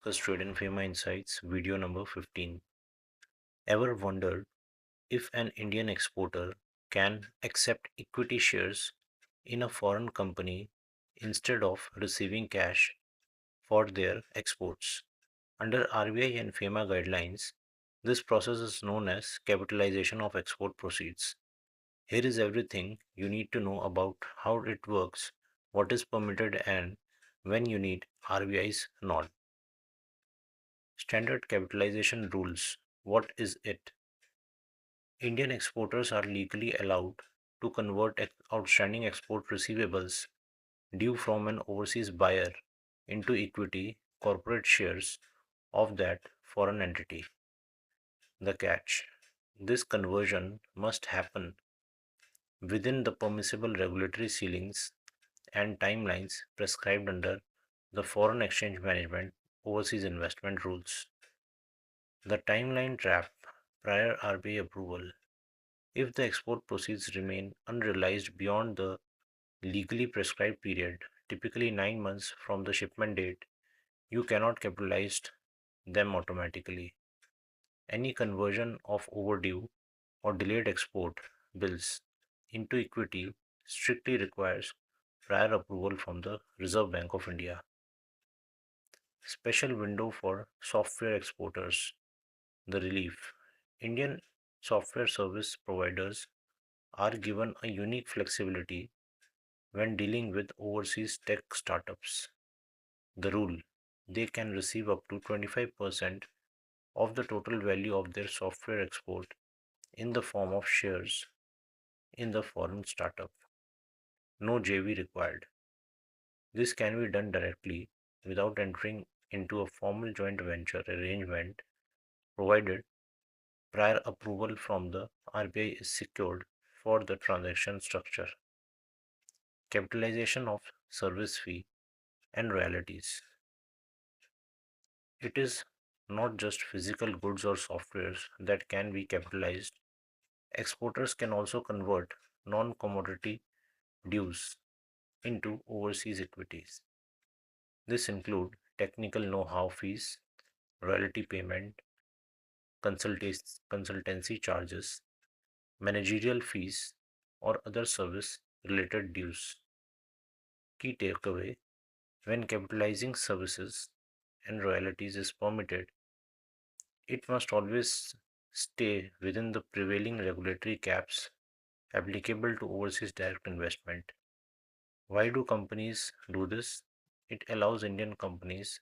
Discuss Trade and Fema Insights, video number 15. Ever wondered if an Indian exporter can accept equity shares in a foreign company instead of receiving cash for their exports? Under RBI and FEMA guidelines, this process is known as capitalization of export proceeds. Here is everything you need to know about how it works, what is permitted, and when you need RBI's nod. Standard capitalization rules. What is it? Indian exporters are legally allowed to convert outstanding export receivables due from an overseas buyer into equity corporate shares of that foreign entity. The catch: this conversion must happen within the permissible regulatory ceilings and timelines prescribed under the Foreign Exchange Management Overseas Investment Rules. The timeline trap: prior RBI approval. If the export proceeds remain unrealized beyond the legally prescribed period, typically 9 months from the shipment date, you cannot capitalize them automatically. Any conversion of overdue or delayed export bills into equity strictly requires prior approval from the Reserve Bank of India. Special window for software exporters. The relief: Indian software service providers are given a unique flexibility when dealing with overseas tech startups. The rule: they can receive up to 25% of the total value of their software export in the form of shares in the foreign startup. No JV required. This can be done directly without entering into a formal joint venture arrangement, provided prior approval from the RBI is secured for the transaction structure. Capitalization of service fee and royalties. It is not just physical goods or softwares that can be capitalized. Exporters can also convert non commodity dues into overseas equities. This include technical know-how fees, royalty payment, consultancy charges, managerial fees, or other service related dues. Key takeaway: when capitalizing services and royalties is permitted, it must always stay within the prevailing regulatory caps applicable to overseas direct investment. Why do companies do this? It allows Indian companies